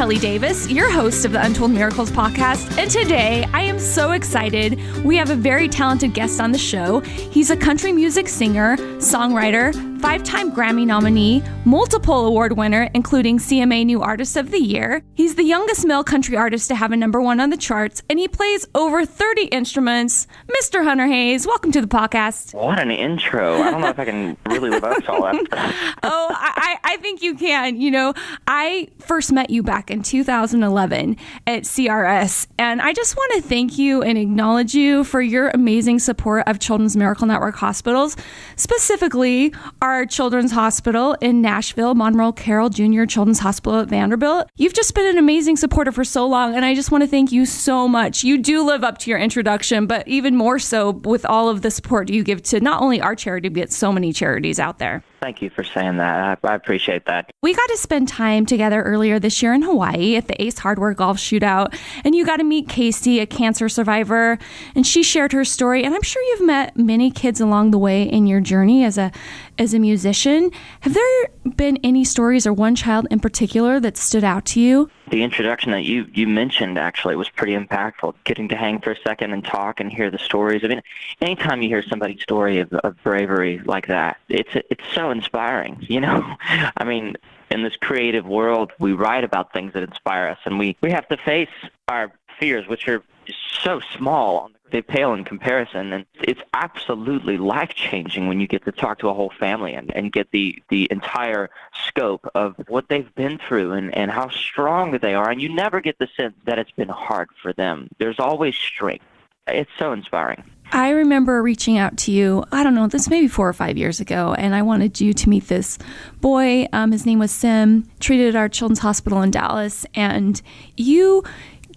Kelly Davis, your host of the Untold Miracles podcast, and today I am so excited. We have a very talented guest on the show. He's a country music singer, songwriter, 5-time Grammy nominee, multiple award winner, including CMA New Artist of the Year. He's the youngest male country artist to have a #1 on the charts, and he plays over 30 instruments. Mr. Hunter Hayes, welcome to the podcast. What an intro. I don't know if I can really live up to all that stuff. Oh, I think you can. You know, I first met you back in 2011 at CRS, and I just want to thank you and acknowledge you for your amazing support of Children's Miracle Network hospitals, specifically our Children's Hospital in Nashville, Monroe Carroll Jr. Children's Hospital at Vanderbilt. You've just been an amazing supporter for so long, and I just want to thank you so much. You do live up to your introduction, but even more so with all of the support you give to not only our charity, but so many charities out there. Thank you for saying that. I appreciate that. We got to spend time together earlier this year in Hawaii at the Ace Hardware Golf Shootout, and you got to meet Casey, a cancer survivor, and she shared her story. And I'm sure you've met many kids along the way in your journey as a musician. Have there been any stories or one child in particular that stood out to you? The introduction that you mentioned actually was pretty impactful. Getting to hang for a second and talk and hear the stories. I mean, anytime you hear somebody's story of bravery like that, it's so inspiring, you know? I mean, in this creative world, we write about things that inspire us, and we have to face our fears, which are so small. They pale in comparison, and it's absolutely life-changing when you get to talk to a whole family and get the entire scope of what they've been through and how strong they are, and you never get the sense that it's been hard for them. There's always strength. It's so inspiring. I remember reaching out to you, I don't know, this maybe 4 or 5 years ago, and I wanted you to meet this boy. His name was Sim, treated at our Children's Hospital in Dallas, and you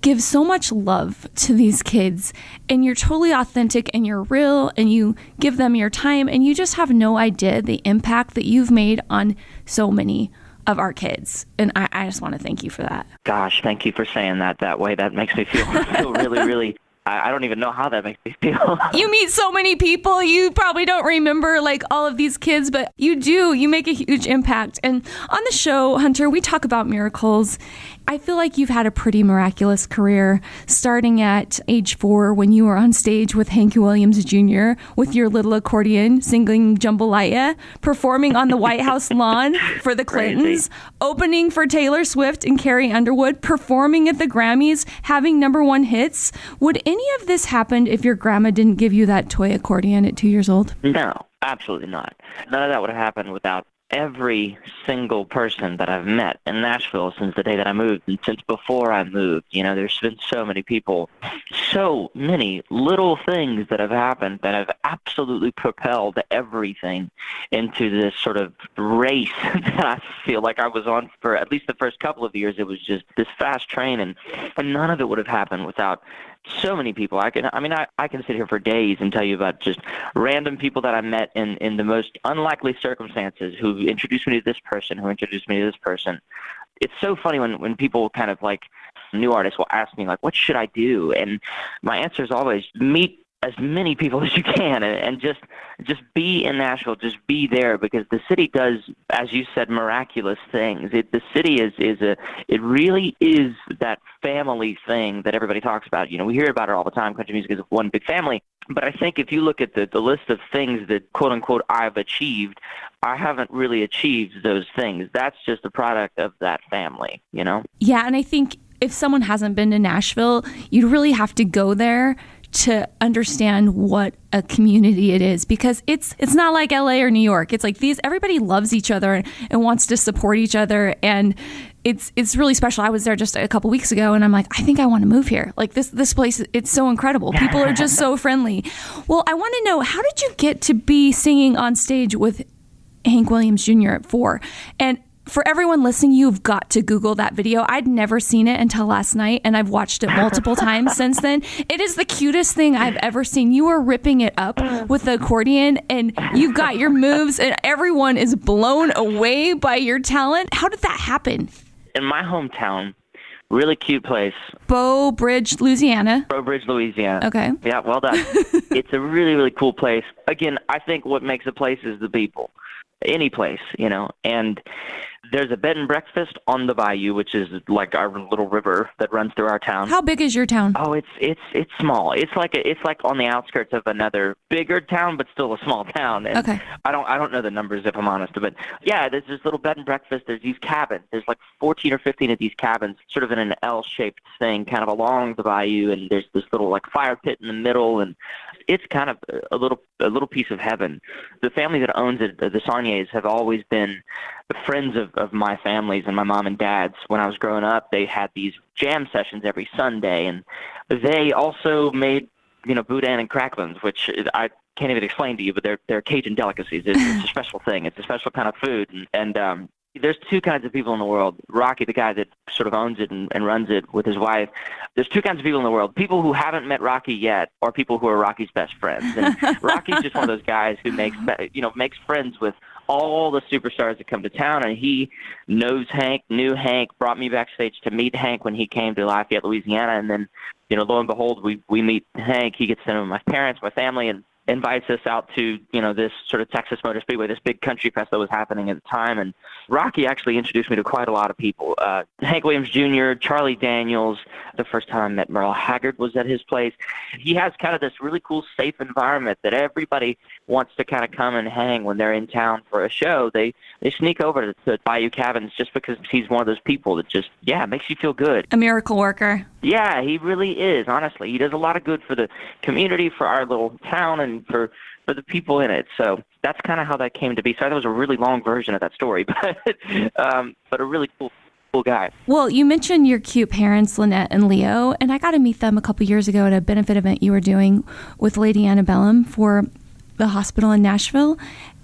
give so much love to these kids, and you're totally authentic and you're real, and you give them your time, and you just have no idea the impact that you've made on so many of our kids. And I just want to thank you for that. Gosh, thank you for saying that way. That makes me feel really, really, I don't even know how that makes me feel. You meet so many people. You probably don't remember like all of these kids, but you do. You make a huge impact. And on the show, Hunter, we talk about miracles. I feel like you've had a pretty miraculous career, starting at age 4 when you were on stage with Hank Williams Jr. with your little accordion, singing Jambalaya, performing on the White House lawn for the Clintons, opening for Taylor Swift and Carrie Underwood, performing at the Grammys, having #1 hits. Would any of this happen if your grandma didn't give you that toy accordion at 2 years old? No, absolutely not. None of that would have happened without every single person that I've met in Nashville since the day that I moved, and since before I moved. You know, there's been so many people, so many little things that have happened that have absolutely propelled everything into this sort of race that I feel like I was on for at least the first couple of years. It was just this fast train, and none of it would have happened without so many people. I can sit here for days and tell you about just random people that I met in the most unlikely circumstances who introduced me to this person, who introduced me to this person. It's so funny when people kind of like new artists will ask me like, what should I do? And my answer is always meet as many people as you can and just be in Nashville, just be there, because the city does, as you said, miraculous things. The city it really is that family thing that everybody talks about. You know, we hear about it all the time. Country music is one big family. But I think if you look at the list of things that, quote unquote, I've achieved, I haven't really achieved those things. That's just a product of that family, you know? Yeah, and I think if someone hasn't been to Nashville, you'd really have to go there to understand what a community it is, because it's not like LA or New York. It's like everybody loves each other and wants to support each other, and it's really special. I was there just a couple weeks ago, and I'm like, I think I want to move here. Like this place, it's so incredible. People are just so friendly. Well, I want to know, how did you get to be singing on stage with Hank Williams Jr. at 4? And for everyone listening, you've got to Google that video. I'd never seen it until last night, and I've watched it multiple times since then. It is the cutest thing I've ever seen. You are ripping it up with the accordion, and you've got your moves, and everyone is blown away by your talent. How did that happen? In my hometown, really cute place. Bow Bridge, Louisiana. Bow Bridge, Louisiana. Okay. Yeah, well done. It's a really, really cool place. Again, I think what makes a place is the people. Any place, you know. And There's a bed and breakfast on the bayou, which is like our little river that runs through our town. How big is your town? Oh, it's small. It's like on the outskirts of another bigger town, but still a small town. And Okay. I don't know the numbers if I'm honest, but yeah, there's this little bed and breakfast. There's these cabins. There's like 14 or 15 of these cabins, sort of in an L-shaped thing, kind of along the bayou. And there's this little like fire pit in the middle, and it's kind of a little piece of heaven. The family that owns it, the Sauniers, have always been friends of my family's and my mom and dad's. When I was growing up, they had these jam sessions every Sunday, and they also made, boudin and crackers, which I can't even explain to you, but they're Cajun delicacies. It's a special thing. It's a special kind of food, and there's two kinds of people in the world. Rocky, the guy that sort of owns it and runs it with his wife, there's two kinds of people in the world. People who haven't met Rocky yet, or people who are Rocky's best friends. And Rocky's just one of those guys who makes friends with all the superstars that come to town, and he knows Hank, knew Hank, brought me backstage to meet Hank when he came to Lafayette, Louisiana, and then, lo and behold, we meet Hank. He gets to know my parents, my family, and invites us out to, this sort of Texas Motor Speedway, this big country fest that was happening at the time. And Rocky actually introduced me to quite a lot of people. Hank Williams Jr., Charlie Daniels. The first time I met Merle Haggard was at his place. He has kind of this really cool, safe environment that everybody wants to kind of come and hang when they're in town for a show. They sneak over to Bayou Cabins just because he's one of those people that just, makes you feel good. A miracle worker. Yeah, he really is, honestly. He does a lot of good for the community, for our little town, and for the people in it. So that's kind of how that came to be. Sorry, that was a really long version of that story, but a really cool guy. Well, you mentioned your cute parents, Lynette and Leo, and I got to meet them a couple years ago at a benefit event you were doing with Lady Antebellum for the hospital in Nashville.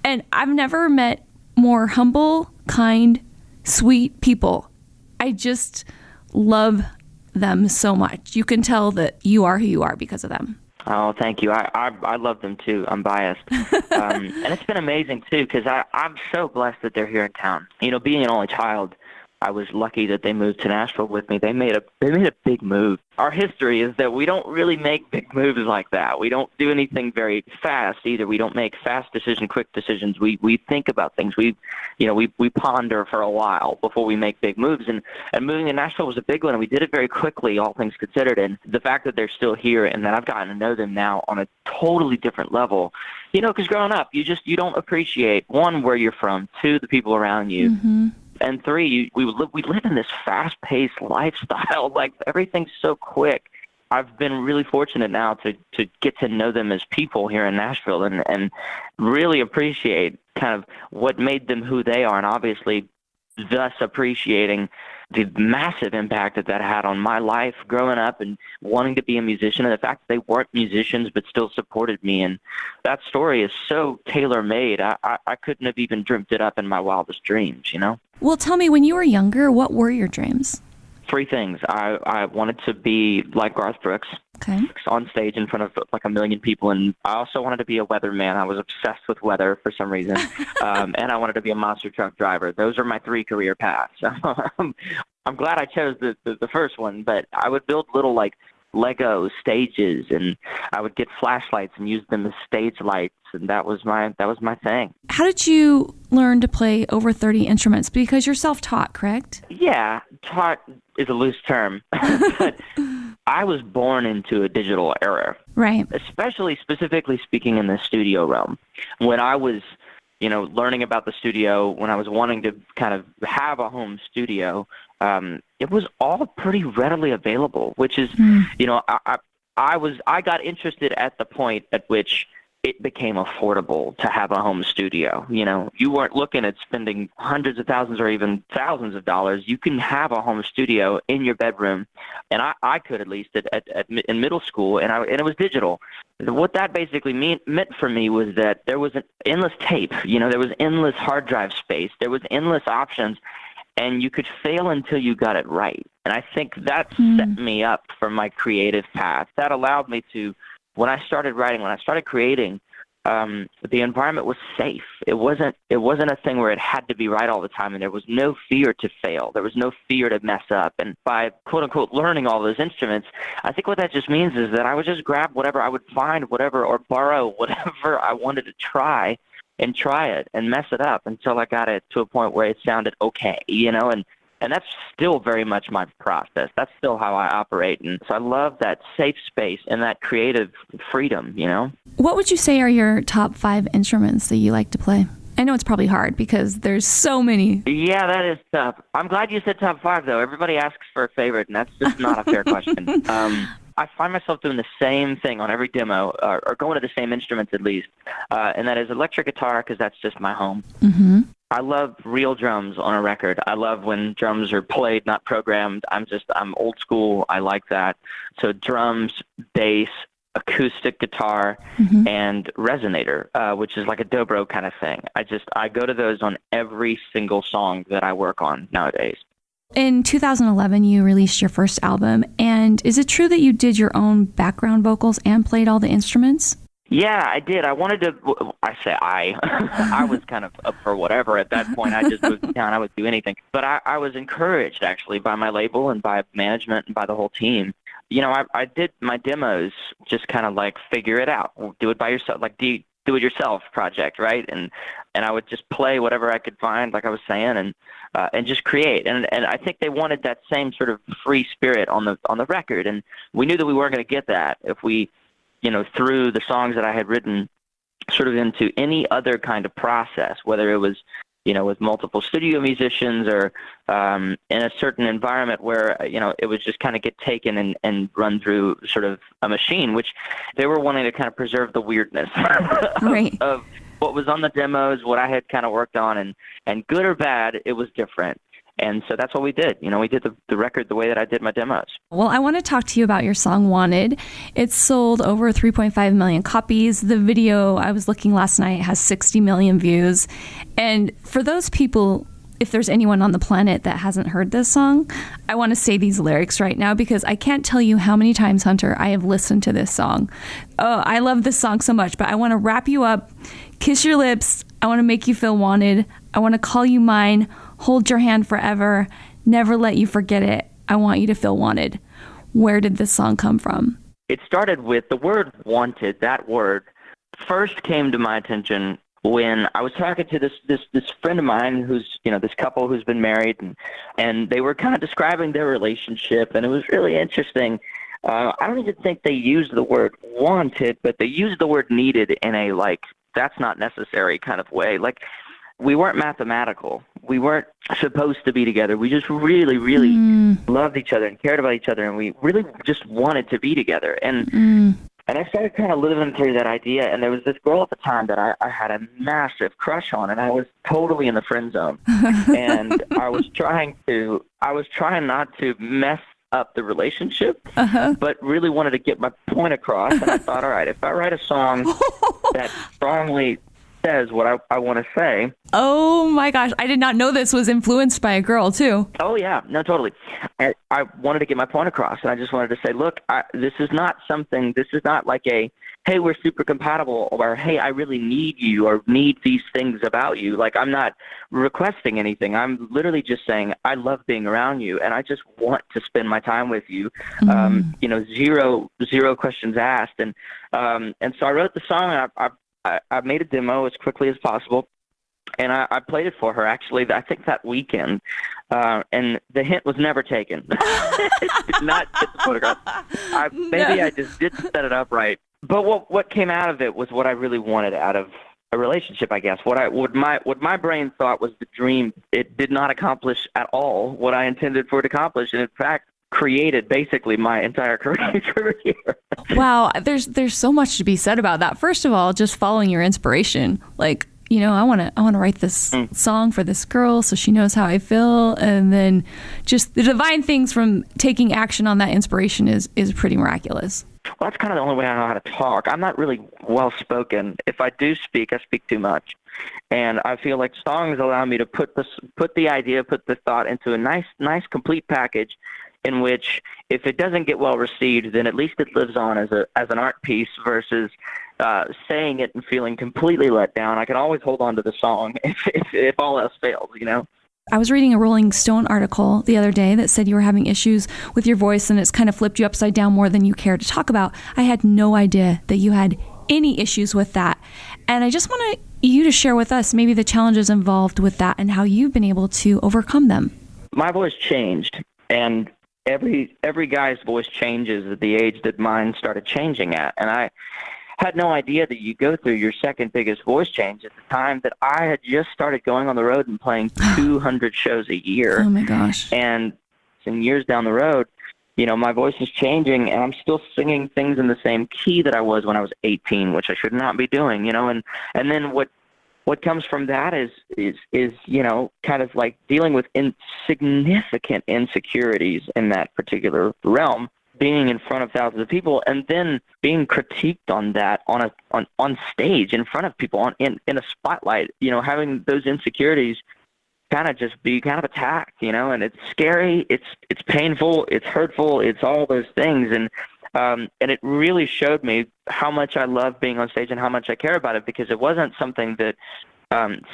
And I've never met more humble, kind, sweet people. I just love them so much. You can tell that you are who you are because of them. Oh, thank you. I love them too. I'm biased. And it's been amazing too, because I'm so blessed that they're here in town. Being an only child, I was lucky that they moved to Nashville with me. They made a big move. Our history is that we don't really make big moves like that. We don't do anything very fast either. We don't make fast decisions, quick decisions. We think about things. We ponder for a while before we make big moves. And moving to Nashville was a big one. And we did it very quickly, all things considered. And the fact that they're still here and that I've gotten to know them now on a totally different level, because growing up, you don't appreciate, one, where you're from, two, the people around you. Mm-hmm. And three, we live in this fast-paced lifestyle. Like, everything's so quick. I've been really fortunate now to get to know them as people here in Nashville and really appreciate kind of what made them who they are, and obviously thus appreciating the massive impact that had on my life growing up and wanting to be a musician, and the fact that they weren't musicians but still supported me. And that story is so tailor-made. I couldn't have even dreamt it up in my wildest dreams, Well, tell me, when you were younger, what were your dreams? Three things. I wanted to be like Garth Brooks. Okay. On stage in front of like 1 million people, and I also wanted to be a weatherman. I was obsessed with weather for some reason, and I wanted to be a monster truck driver. Those are my three career paths. I'm glad I chose the first one, but I would build little like Lego stages, and I would get flashlights and use them as stage lights, and that was my thing. How did you learn to play over 30 instruments? Because you're self-taught, correct? Yeah, taught is a loose term, but I was born into a digital era. Right. Specifically speaking in the studio realm. When I was, learning about the studio, when I was wanting to kind of have a home studio, it was all pretty readily available, which is, I got interested at the point at which it became affordable to have a home studio. You weren't looking at spending hundreds of thousands or even thousands of dollars. You can have a home studio in your bedroom, and I could at least in middle school, and it was digital. What that basically meant for me was that there was an endless tape. There was endless hard drive space. There was endless options, and you could fail until you got it right. And I think that set me up for my creative path. That allowed me to, when I started writing, when I started creating, the environment was safe. It wasn't a thing where it had to be right all the time, and there was no fear to fail. There was no fear to mess up. And by quote unquote learning all those instruments, I think what that just means is that I would just grab whatever I would find, or borrow whatever I wanted to try, and try it and mess it up until I got it to a point where it sounded okay, and that's still very much my process. That's still how I operate. And so I love that safe space and that creative freedom, What would you say are your top 5 instruments that you like to play? I know it's probably hard because there's so many. Yeah, that is tough. I'm glad you said top 5, though. Everybody asks for a favorite, and that's just not a fair question. I find myself doing the same thing on every demo, or going to the same instruments at least, and that is electric guitar, because that's just my home. Mm-hmm. I love real drums on a record. I love when drums are played, not programmed. I'm old school. I like that. So drums, bass, acoustic guitar, and resonator, which is like a dobro kind of thing. I go to those on every single song that I work on nowadays. In 2011, you released your first album, and is it true that you did your own background vocals and played all the instruments? Yeah, I did. I wanted to, I was kind of up for whatever at that point. I just moved to town. I would do anything. But I was encouraged, actually, by my label and by management and by the whole team. I did my demos just kind of like figure it out. Do it by yourself, like do it yourself project, right? And I would just play whatever I could find, like I was saying, and just create. And I think they wanted that same sort of free spirit on the record. And we knew that we weren't going to get that if we threw the songs that I had written sort of into any other kind of process, whether it was, with multiple studio musicians or in a certain environment where, it was just kind of get taken and run through sort of a machine, which they were wanting to kind of preserve the weirdness right. of what was on the demos, what I had kind of worked on, and good or bad, it was different. And so that's what we did. We did the record the way that I did my demos. Well, I want to talk to you about your song Wanted. It's sold over 3.5 million copies. The video, I was looking last night, has 60 million views. And for those people, if there's anyone on the planet that hasn't heard this song, I want to say these lyrics right now because I can't tell you how many times, Hunter, I have listened to this song. Oh, I love this song so much, but I want to wrap you up, kiss your lips. I want to make you feel wanted. I want to call you mine. Hold your hand forever, never let you forget it. I want you to feel wanted. Where did this song come from? It started with the word wanted. That word first came to my attention when I was talking to this friend of mine who's, this couple who's been married, and they were kind of describing their relationship, and it was really interesting. I don't even think they used the word wanted, but they used the word needed in a, that's not necessary kind of way. We weren't mathematical. We weren't supposed to be together. We just really, really loved each other and cared about each other, and we really just wanted to be together. And I started kind of living through that idea, and there was this girl at the time that I had a massive crush on, and I was totally in the friend zone. And I was trying not to mess up the relationship, but really wanted to get my point across. And I thought, all right, if I write a song that strongly says what I want to say. Oh my gosh, I did not know this was influenced by a girl too. Oh yeah, no, totally. I wanted to get my point across, and I just wanted to say, look, this is not like a, hey, we're super compatible, or hey, I really need you, or need these things about you. I'm not requesting anything. I'm literally just saying, I love being around you, and I just want to spend my time with you. Zero questions asked. And so I wrote the song, and I made a demo as quickly as possible, and I played it for her, actually, I think that weekend, and the hint was never taken. It did not get the photograph. I just didn't set it up right. But what came out of it was what I really wanted out of a relationship, I guess. What my brain thought was the dream. It did not accomplish at all what I intended for it to accomplish, and in fact, created basically my entire career. Wow, there's so much to be said about that. First of all, just following your inspiration. I want to write this song for this girl so she knows how I feel, and then just the divine things from taking action on that inspiration is pretty miraculous. Well, that's kind of the only way I know how to talk. I'm not really well spoken. If I do speak, I speak too much. And I feel like songs allow me to put the idea, put the thought into a nice complete package, in which if it doesn't get well received, then at least it lives on as an art piece versus saying it and feeling completely let down. I can always hold on to the song if all else fails, I was reading a Rolling Stone article the other day that said you were having issues with your voice and it's kind of flipped you upside down more than you care to talk about. I had no idea that you had any issues with that. And I just want to you to share with us maybe the challenges involved with that and how you've been able to overcome them. My voice changed, and every guy's voice changes at the age that mine started changing at. And I had no idea that you go through your second biggest voice change at the time that I had just started going on the road and playing 200 shows a year. Oh my gosh. And some years down the road, you know, my voice is changing, and I'm still singing things in the same key that I was when I was 18, which I should not be doing, you know. And then what comes from that is you know, kind of like dealing with significant insecurities in that particular realm, being in front of thousands of people, and then being critiqued on that on stage in front of people in a spotlight, you know, having those insecurities kind of just be kind of attacked, you know. And it's scary, it's painful, it's hurtful, it's all those things. And it really showed me how much I love being on stage and how much I care about it, because it wasn't something that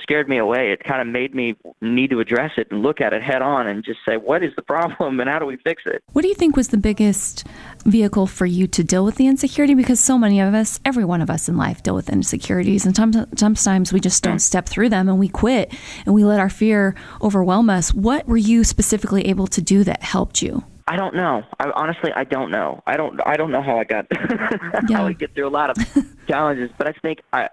scared me away. It kind of made me need to address it and look at it head on and just say, what is the problem and how do we fix it? What do you think was the biggest vehicle for you to deal with the insecurity? Because so many of us, every one of us in life, deal with insecurities, and sometimes we just don't step through them and we quit and we let our fear overwhelm us. What were you specifically able to do that helped you? I don't know. Honestly, I don't know. I don't know how I got how I get through a lot of challenges. But I think I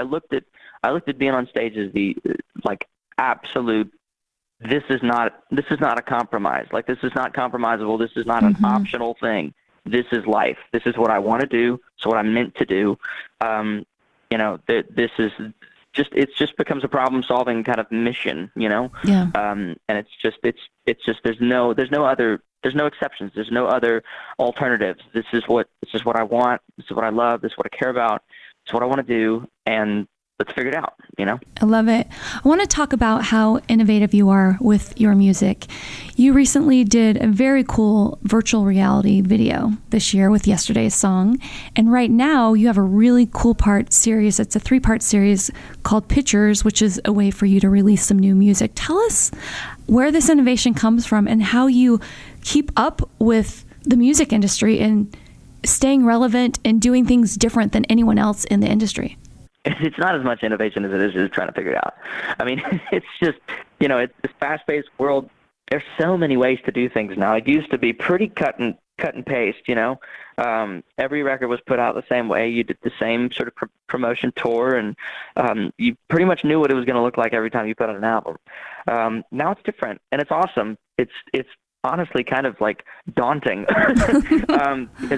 looked at being on stage as the like absolute. This is not a compromise. Like, this is not compromisable. This is not an optional thing. This is life. This is what I want to do. It's what I'm meant to do. You know, this is just becomes a problem solving kind of mission. You know. Yeah. And it's just there's no exceptions. There's no other alternatives. This is what I want. This is what I love. This is what I care about. It's what I want to do. And let's figure it out, you know? I love it. I want to talk about how innovative you are with your music. You recently did a very cool virtual reality video this year with yesterday's song. And right now you have a really cool part series. It's a 3-part series called Pictures, which is a way for you to release some new music. Tell us where this innovation comes from and how you keep up with the music industry and staying relevant and doing things different than anyone else in the industry. It's not as much innovation as it is just trying to figure it out. I mean, it's just, you know, it's this fast-paced world. There's so many ways to do things now. It used to be pretty cut and paste, you know. Every record was put out the same way. You did the same sort of promotion tour, and you pretty much knew what it was going to look like every time you put out an album. Now it's different, and it's awesome. It's honestly kind of like daunting because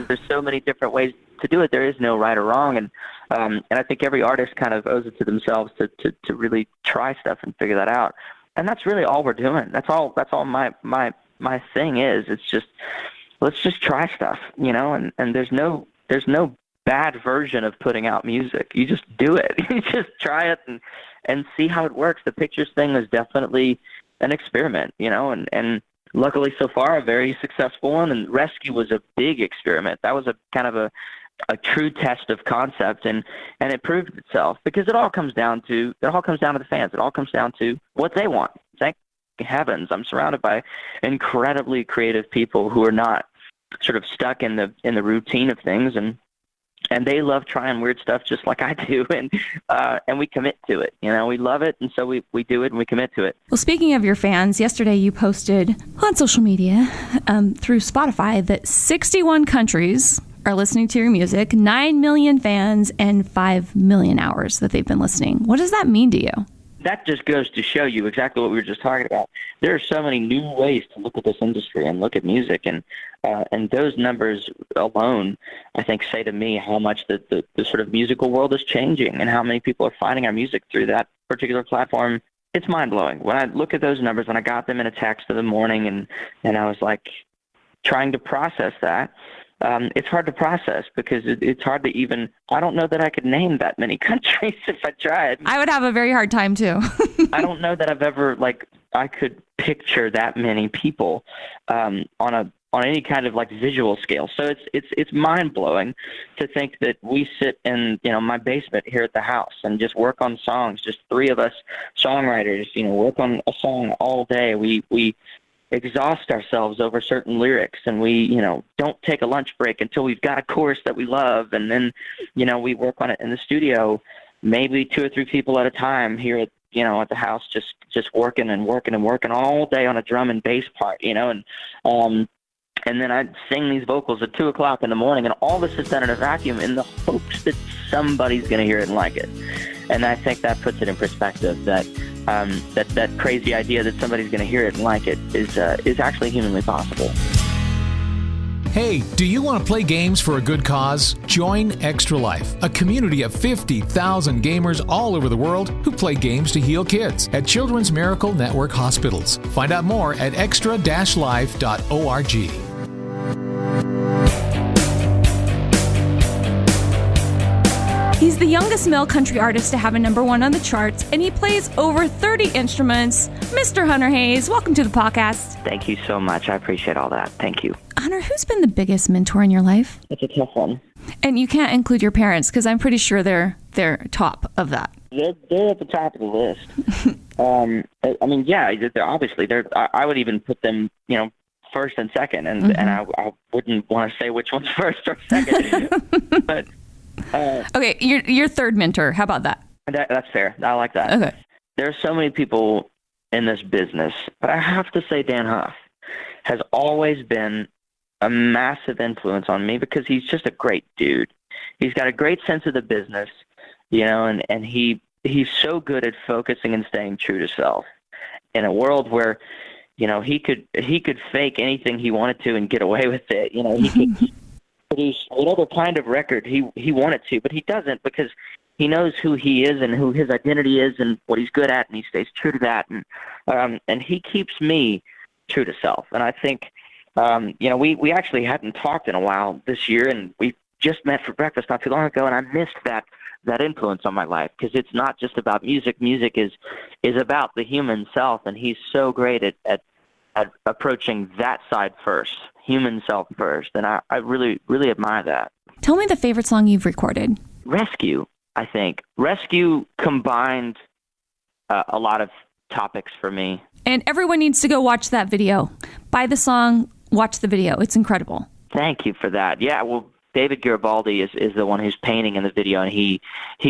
there's so many different ways to do it. There is no right or wrong, and I think every artist kind of owes it to themselves to really try stuff and figure that out. And that's really all we're doing. That's all my thing is. It's just, let's just try stuff, you know. And there's no bad version of putting out music. You just do it. You just try it and see how it works. The Pictures thing is definitely an experiment, you know, and luckily so far a very successful one. And Rescue was a big experiment. That was a kind of a true test of concept, and it proved itself, because it all comes down to the fans. It all comes down to what they want. Thank heavens I'm surrounded by incredibly creative people who are not sort of stuck in the routine of things, and they love trying weird stuff just like I do, and we commit to it. You know, we love it, and so we do it and we commit to it. Well, speaking of your fans, yesterday you posted on social media through Spotify that 61 countries are listening to your music, 9 million fans, and 5 million hours that they've been listening. What does that mean to you? That just goes to show you exactly what we were just talking about. There are so many new ways to look at this industry and look at music, and those numbers alone, I think, say to me how much the sort of musical world is changing and how many people are finding our music through that particular platform. It's mind-blowing. When I look at those numbers, when I got them in a text in the morning and I was like trying to process that, it's hard to process because it's hard to even, I don't know that I could name that many countries if I tried. I would have a very hard time too. I don't know that I've ever, I could picture that many people on any kind of visual scale. So it's mind blowing to think that we sit in, my basement here at the house and just work on songs, just 3 of us songwriters, work on a song all day. We exhaust ourselves over certain lyrics, and we don't take a lunch break until we've got a chorus that we love, and then we work on it in the studio maybe 2 or 3 people at a time here at the house, just working and working and working all day on a drum and bass part, and then I'd sing these vocals at 2:00 in the morning, and all this is done in a vacuum in the hopes that somebody's going to hear it and like it. And I think that puts it in perspective, that that crazy idea that somebody's going to hear it and like it is actually humanly possible. Hey, do you want to play games for a good cause? Join Extra Life, a community of 50,000 gamers all over the world who play games to heal kids at Children's Miracle Network hospitals. Find out more at extra-life.org. He's the youngest male country artist to have a #1 on the charts, and he plays over 30 instruments. Mr. Hunter Hayes, welcome to the podcast. Thank you so much. I appreciate all that. Thank you. Hunter, who's been the biggest mentor in your life? It's a tough one. And you can't include your parents, because I'm pretty sure they're top of that. They're at the top of the list. I mean, yeah, obviously. I would even put them, first and second, and I wouldn't want to say which one's first or second. But okay, your third mentor. How about that? That's fair. I like that. Okay. There are so many people in this business, but I have to say Dan Huff has always been a massive influence on me, because he's just a great dude. He's got a great sense of the business, and he's so good at focusing and staying true to self in a world where, he could fake anything he wanted to and get away with it. He could produce whatever kind of record he wanted to, but he doesn't, because he knows who he is and who his identity is and what he's good at, and he stays true to that. And he keeps me true to self. And I think, we actually hadn't talked in a while this year, and we just met for breakfast not too long ago, and I missed that influence on my life, because it's not just about music. Music is about the human self, and he's so great at approaching that side first, human self first, and I really, really admire that. Tell me the favorite song you've recorded. Rescue, I think. Rescue combined a lot of topics for me. And everyone needs to go watch that video. Buy the song, watch the video. It's incredible. Thank you for that. Yeah, well, David Garibaldi is the one who's painting in the video, and he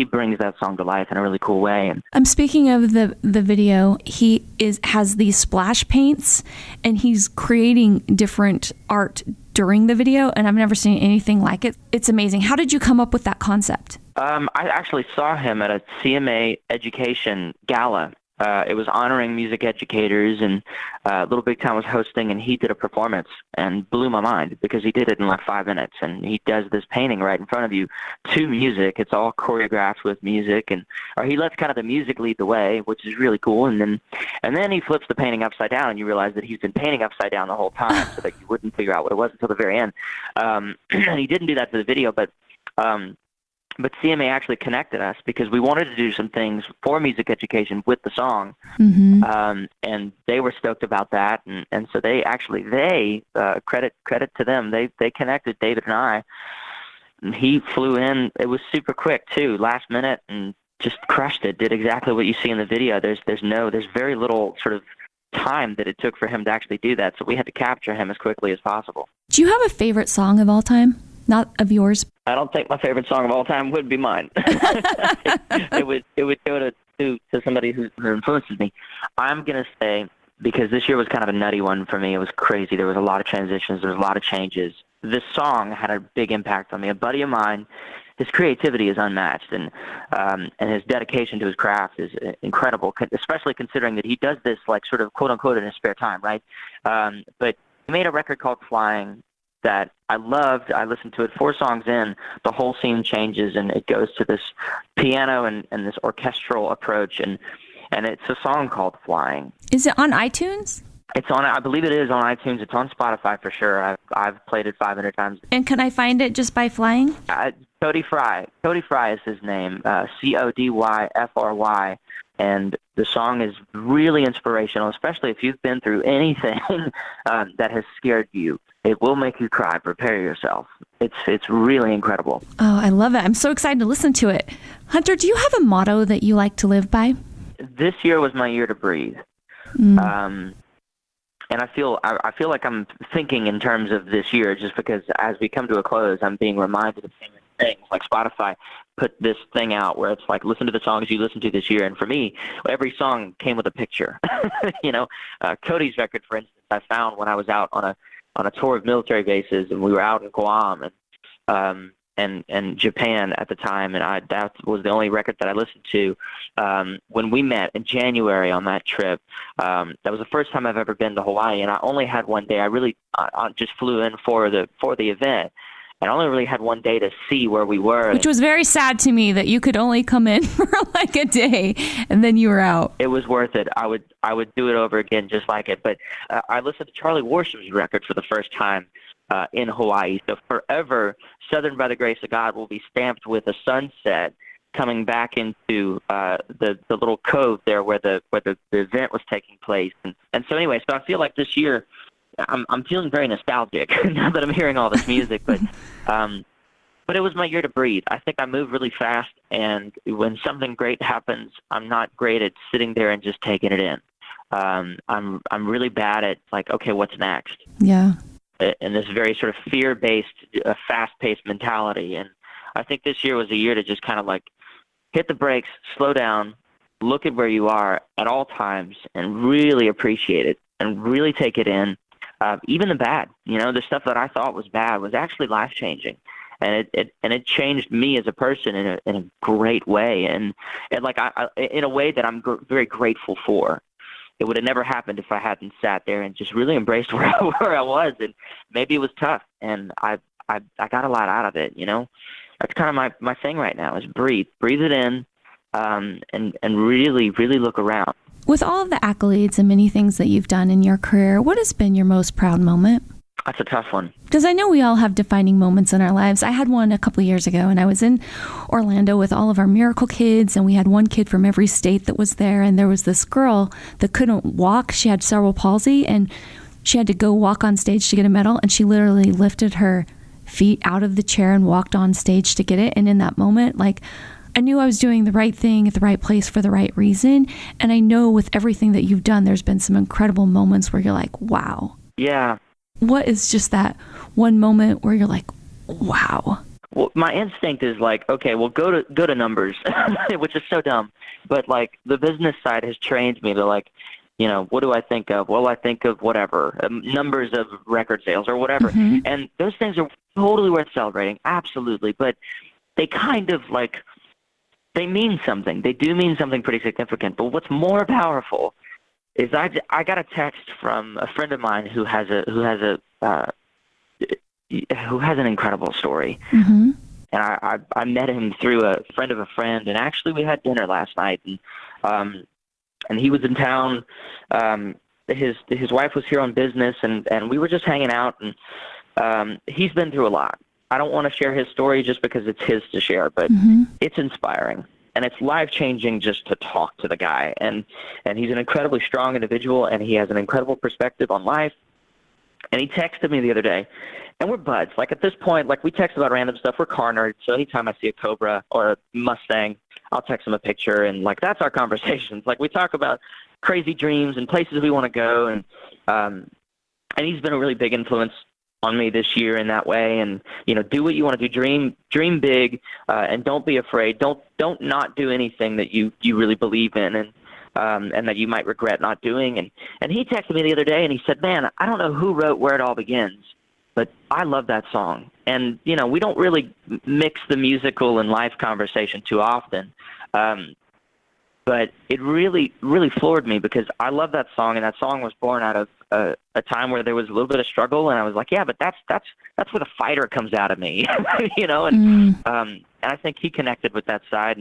brings that song to life in a really cool way. And I'm speaking of the video. He has these splash paints, and he's creating different art during the video, and I've never seen anything like it. It's amazing. How did you come up with that concept? I actually saw him at a CMA education gala. It was honoring music educators, and Little Big Town was hosting, and he did a performance and blew my mind, because he did it in like 5 minutes, and he does this painting right in front of you to music. It's all choreographed with music, or he lets kind of the music lead the way, which is really cool, and then he flips the painting upside down, and you realize that he's been painting upside down the whole time, so that you wouldn't figure out what it was until the very end. And he didn't do that for the video, but CMA actually connected us, because we wanted to do some things for music education with the song, and they were stoked about that, and so they credit to them. They connected David and I, and he flew in. It was super quick too, last minute, and just crushed it. Did exactly what you see in the video. There's very little sort of time that it took for him to actually do that, so we had to capture him as quickly as possible. Do you have a favorite song of all time? Not of yours? I don't think my favorite song of all time would be mine. It would go to somebody who influences me. I'm going to say, because this year was kind of a nutty one for me. It was crazy. There was a lot of transitions. There was a lot of changes. This song had a big impact on me. A buddy of mine, his creativity is unmatched, and his dedication to his craft is incredible, especially considering that he does this, like, sort of quote-unquote in his spare time, right? But he made a record called Flying that I loved. I listened to it 4 songs in. The whole scene changes, and it goes to this piano and this orchestral approach, and it's a song called Flying. Is it on iTunes? It's on. I believe it is on iTunes. It's on Spotify for sure. I've played it 500 times. And can I find it just by Flying? Cody Fry. Cody Fry is his name. CODYFRY. And the song is really inspirational, especially if you've been through anything that has scared you. It will make you cry. Prepare yourself. It's really incredible. Oh, I love it. I'm so excited to listen to it. Hunter, do you have a motto that you like to live by? This year was my year to breathe. And I feel like I'm thinking in terms of this year, just because as we come to a close, I'm being reminded of things like Spotify put this thing out where it's like, listen to the songs you listened to this year. And for me, every song came with a picture. Cody's record, for instance, I found when I was out on a tour of military bases, and we were out in Guam and Japan at the time, and that was the only record that I listened to when we met in January on that trip. That was the first time I've ever been to Hawaii, and I only had one day. I just flew in for the event. And I only really had one day to see where we were. Which was very sad to me that you could only come in for like a day and then you were out. It was worth it. I would do it over again just like it. But I listened to Charlie Worsham's record for the first time in Hawaii. So forever, Southern by the Grace of God will be stamped with a sunset coming back into the little cove there where the event was taking place. And so anyway, so I feel like this year I'm feeling very nostalgic now that I'm hearing all this music, but it was my year to breathe. I think I move really fast, and when something great happens, I'm not great at sitting there and just taking it in. I'm really bad at like, okay, what's next? Yeah. And this very sort of fear-based, fast-paced mentality. And I think this year was a year to just kind of like hit the brakes, slow down, look at where you are at all times, and really appreciate it and really take it in. Even the bad, the stuff that I thought was bad was actually life-changing, and it changed me as a person in a great way, and like I in a way that I'm very grateful for. It would have never happened if I hadn't sat there and just really embraced where I was, and maybe it was tough, and I got a lot out of it. That's kind of my thing right now is breathe it in, and really look around. With all of the accolades and many things that you've done in your career, what has been your most proud moment? That's a tough one. Because I know we all have defining moments in our lives. I had one a couple of years ago, and I was in Orlando with all of our Miracle kids, and we had one kid from every state that was there, and there was this girl that couldn't walk. She had cerebral palsy, and she had to go walk on stage to get a medal, and she literally lifted her feet out of the chair and walked on stage to get it. And in that moment, like, I knew I was doing the right thing at the right place for the right reason. And I know with everything that you've done, there's been some incredible moments where you're like, wow. Yeah. What is just that one moment where you're like, wow? Well, my instinct is like, okay, well, go to numbers, which is so dumb. But like the business side has trained me to like, what do I think of? Well, I think of whatever, numbers of record sales or whatever. Mm-hmm. And those things are totally worth celebrating. Absolutely. But they kind of like, they mean something. They do mean something pretty significant. But what's more powerful is I got a text from a friend of mine who has an incredible story. Mm-hmm. And I met him through a friend of a friend, and actually we had dinner last night, and he was in town. His wife was here on business, and we were just hanging out, and he's been through a lot. I don't want to share his story just because it's his to share, but mm-hmm. It's inspiring. And it's life-changing just to talk to the guy. And he's an incredibly strong individual, and he has an incredible perspective on life. And he texted me the other day, and we're buds. Like, at this point, like, we text about random stuff. We're car nerds, so anytime I see a Cobra or a Mustang, I'll text him a picture, and, like, that's our conversations. Like, we talk about crazy dreams and places we want to go, and he's been a really big influence on me this year in that way. And do what you want to do, dream big, and don't be afraid. Don't not do anything that you really believe in and that you might regret not doing. And he texted me the other day and he said, man, I don't know who wrote Where It All Begins, but I love that song. And we don't really mix the musical and life conversation too often, but it really floored me because I love that song, and that song was born out of a time where there was a little bit of struggle, and I was like, yeah, but that's where the fighter comes out of me, and I think he connected with that side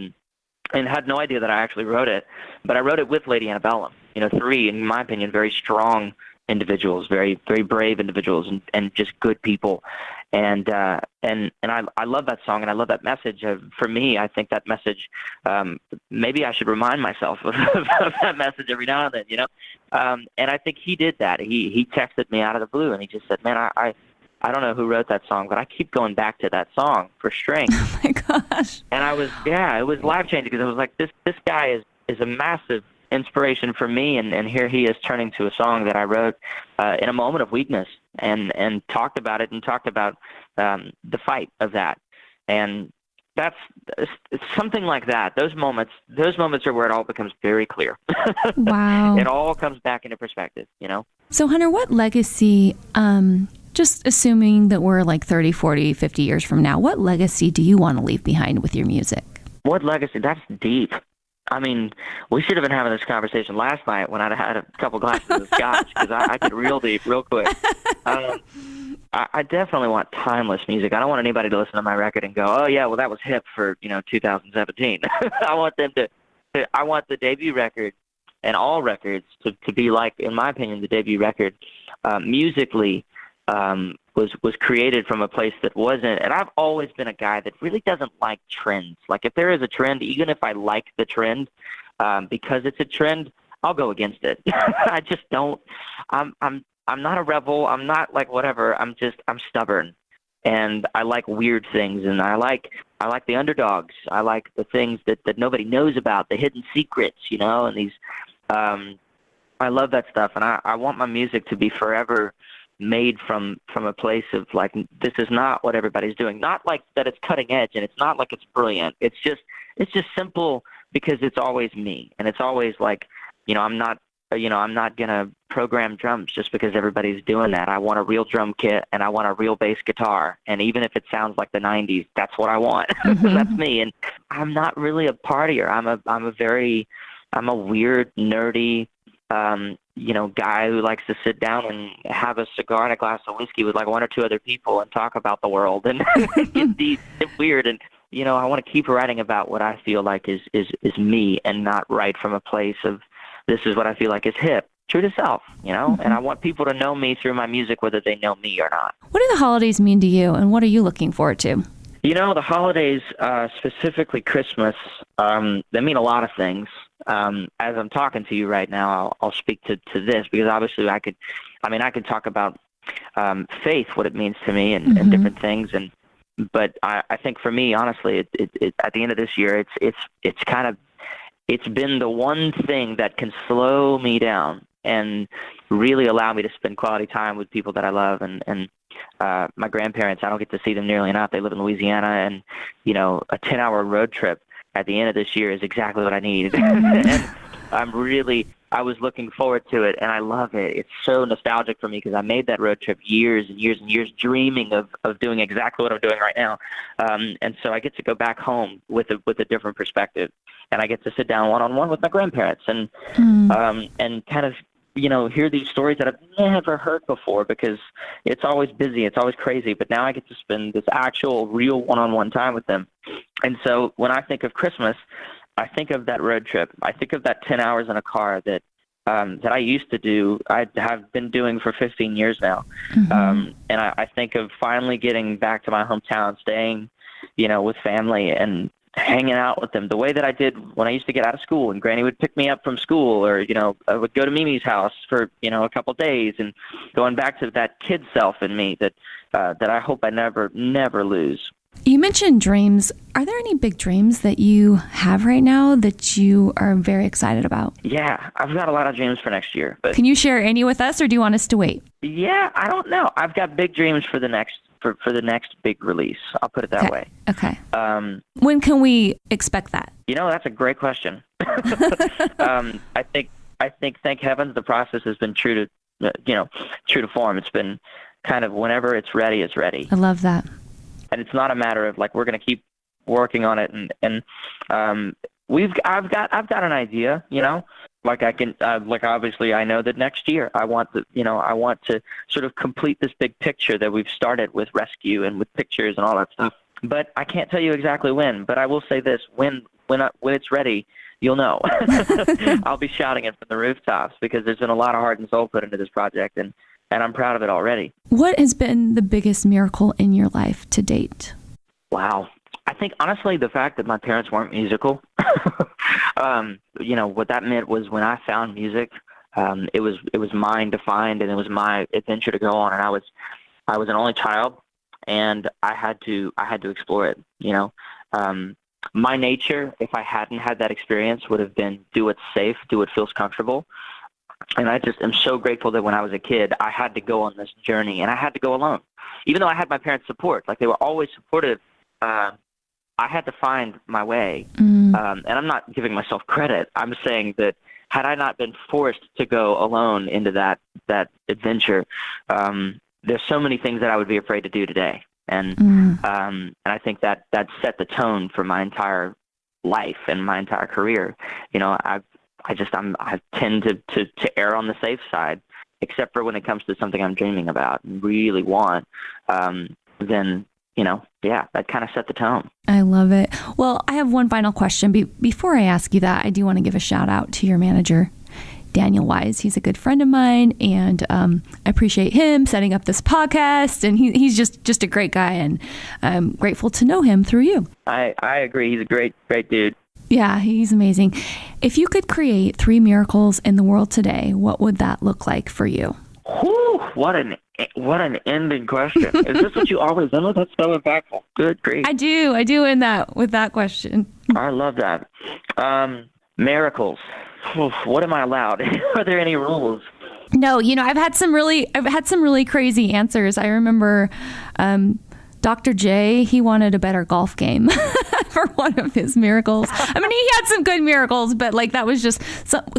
and had no idea that I actually wrote it, but I wrote it with Lady Antebellum, three, in my opinion, very strong individuals, very, very brave individuals, and just good people. And I love that song, and I love that message. For me, I think that message, maybe I should remind myself of that message every now and then, and I think he did that. He texted me out of the blue, and he just said, man, I don't know who wrote that song, but I keep going back to that song for strength. Oh my gosh. And it was life-changing because I was like, this guy is a massive inspiration for me, and here he is turning to a song that I wrote in a moment of weakness, and talked about it, and talked about the fight of that, and it's something like that. Those moments are where it all becomes very clear. Wow. It all comes back into perspective, you know? So Hunter, what legacy, just assuming that we're like 30, 40, 50 years from now, what legacy do you want to leave behind with your music? What legacy? That's deep. I mean, we should have been having this conversation last night when I'd had a couple glasses of scotch, because I get real deep real quick. I definitely want timeless music. I don't want anybody to listen to my record and go, "Oh yeah, well that was hip for 2017." I want them to. I want the debut record and all records to be like, in my opinion, the debut record musically was created from a place that wasn't. And I've always been a guy that really doesn't like trends. Like if there is a trend, even if I like the trend, because it's a trend, I'll go against it. I just don't. I'm not a rebel. I'm not like whatever. I'm stubborn, and I like weird things, and I like the underdogs. I like the things that nobody knows about, the hidden secrets, and these. I love that stuff, and I want my music to be forever made from a place of like, this is not what everybody's doing. Not like that it's cutting edge, and it's not like it's brilliant. It's just simple, because it's always me, and it's always like, I'm not gonna program drums just because everybody's doing that. I want a real drum kit, and I want a real bass guitar, and even if it sounds like the 90s, that's what I want. Mm-hmm. That's me. And I'm not really a partier. I'm a weird, nerdy, guy who likes to sit down and have a cigar and a glass of whiskey with like one or two other people and talk about the world and get deep and weird. And, I want to keep writing about what I feel like is me, and not write from a place of, this is what I feel like is hip. True to self, Mm-hmm. And I want people to know me through my music, whether they know me or not. What do the holidays mean to you, and what are you looking forward to? The holidays, specifically Christmas, they mean a lot of things. As I'm talking to you right now, I'll speak to this, because obviously I could talk about faith, what it means to me, and, Mm-hmm. and different things. But I think for me, honestly, it at the end of this year, it's been the one thing that can slow me down and really allow me to spend quality time with people that I love. And my grandparents, I don't get to see them nearly enough. They live in Louisiana, and, a 10-hour road trip at the end of this year is exactly what I need. And I was looking forward to it, and I love it. It's so nostalgic for me, because I made that road trip years and years and years dreaming of doing exactly what I'm doing right now. And so I get to go back home with a different perspective, and I get to sit down one-on-one with my grandparents and kind of, hear these stories that I've never heard before, because it's always busy, it's always crazy. But now I get to spend this actual real one-on-one time with them. And so when I think of Christmas, I think of that road trip. I think of that 10 hours in a car that I used to do. I have been doing for 15 years now. Mm-hmm. And I think of finally getting back to my hometown, staying, with family and hanging out with them the way that I did when I used to get out of school, and Granny would pick me up from school, or, I would go to Mimi's house for, a couple of days, and going back to that kid self in me that I hope I never lose. You mentioned dreams. Are there any big dreams that you have right now that you are very excited about? Yeah, I've got a lot of dreams for next year. But can you share any with us, or do you want us to wait? Yeah, I don't know. I've got big dreams for the next big release. I'll put it that way. Okay. When can we expect that? That's a great question. I think thank heavens the process has been true to form. It's been kind of whenever it's ready, it's ready. I love that. And it's not a matter of like, we're going to keep working on it. And I've got an idea, like I can, like, obviously I know that next year I want to sort of complete this big picture that we've started with Rescue and with pictures and all that stuff. But I can't tell you exactly when, but I will say this, when it's ready, you'll know. I'll be shouting it from the rooftops, because there's been a lot of heart and soul put into this project, and I'm proud of it already. What has been the biggest miracle in your life to date? Wow. I think, honestly, the fact that my parents weren't musical, what that meant was when I found music, it was mine to find, and it was my adventure to go on. And I was an only child, and I had to explore it. My nature, if I hadn't had that experience, would have been do what's safe, do what feels comfortable. And I just am so grateful that when I was a kid, I had to go on this journey, and I had to go alone, even though I had my parents' support. Like, they were always supportive. I had to find my way. And I'm not giving myself credit. I'm saying that had I not been forced to go alone into that adventure, there's so many things that I would be afraid to do today. And I think that set the tone for my entire life and my entire career. You know, I tend to err on the safe side, except for when it comes to something I'm dreaming about and really want. Then, you know, yeah, that kind of set the tone. I love it. Well, I have one final question. Before I ask you that, I do want to give a shout out to your manager, Daniel Wise. He's a good friend of mine, and I appreciate him setting up this podcast. And he's just a great guy, and I'm grateful to know him through you. I agree. He's a great dude. Yeah, he's amazing. If you could create 3 miracles in the world today, what would that look like for you? Whew, what an ending question. Is this what you always end with? That's so impactful. Good grief. I do end that with that question. I love that. Miracles. What am I allowed? Are there any rules? No, you know, I've had some really crazy answers. I remember Dr. J, he wanted a better golf game for one of his miracles. I mean, he had some good miracles, but like that was just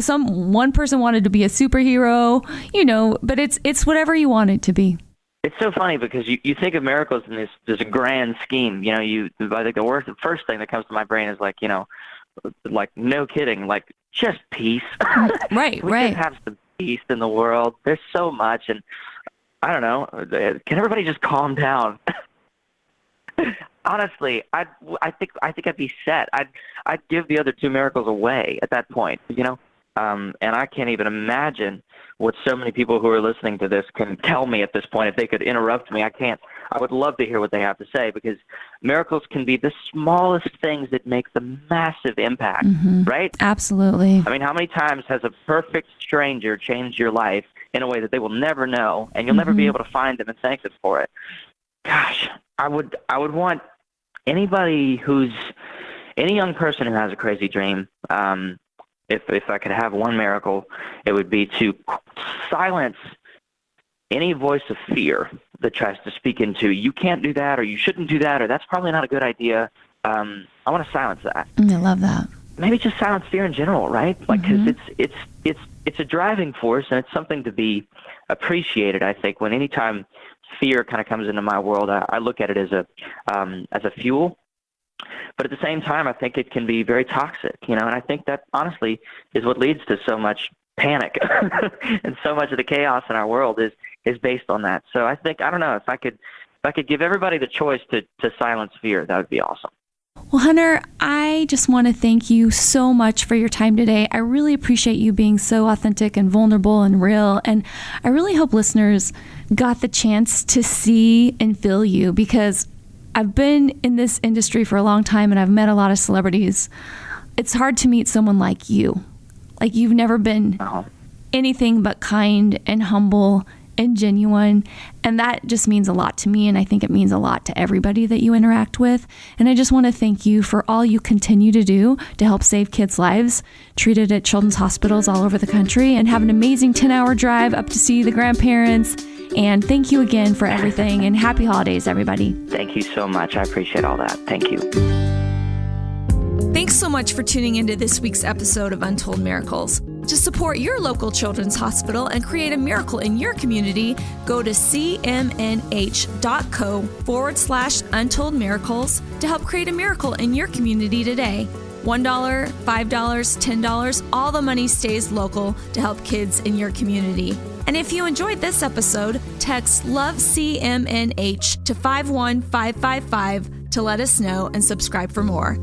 one person wanted to be a superhero, you know, but it's whatever you want it to be. It's so funny because you think of miracles in this grand scheme. You know, I think the first thing that comes to my brain is like, you know, like no kidding, like just peace. Right. We just have some peace in the world. There's so much, and I don't know. Can everybody just calm down? Honestly, I think I'd be set. I'd give the other 2 miracles away at that point, you know. And I can't even imagine what so many people who are listening to this can tell me at this point. If they could interrupt me, I can't. I would love to hear what they have to say, because miracles can be the smallest things that make the massive impact, right? Absolutely. I mean, how many times has a perfect stranger changed your life in a way that they will never know, and you'll never be able to find them and thank them for it? Gosh, I would want any young person who has a crazy dream, if I could have one miracle, it would be to silence any voice of fear that tries to speak into, you can't do that, or you shouldn't do that, or that's probably not a good idea. I want to silence that. I love that. Maybe just silence fear in general, right? Like, because it's a driving force, and it's something to be appreciated. I think anytime fear kind of comes into my world, I look at it as a fuel. But at the same time, I think it can be very toxic, you know, and I think that honestly is what leads to so much panic and so much of the chaos in our world is based on that. So I think, I don't know, if I could give everybody the choice to silence fear, that would be awesome. Well, Hunter, I just want to thank you so much for your time today. I really appreciate you being so authentic and vulnerable and real. And I really hope listeners got the chance to see and feel you, because I've been in this industry for a long time and I've met a lot of celebrities. It's hard to meet someone like you. Like, you've never been anything but kind and humble and genuine. And that just means a lot to me. And I think it means a lot to everybody that you interact with. And I just want to thank you for all you continue to do to help save kids' lives, treated at children's hospitals all over the country, and have an amazing 10-hour drive up to see the grandparents. And thank you again for everything, and happy holidays, everybody. Thank you so much. I appreciate all that. Thank you. Thanks so much for tuning into this week's episode of Untold Miracles. To support your local children's hospital and create a miracle in your community, go to cmnh.co/Untold Miracles to help create a miracle in your community today. $1, $5, $10, all the money stays local to help kids in your community. And if you enjoyed this episode, text LOVE CMNH to 51555 to let us know and subscribe for more.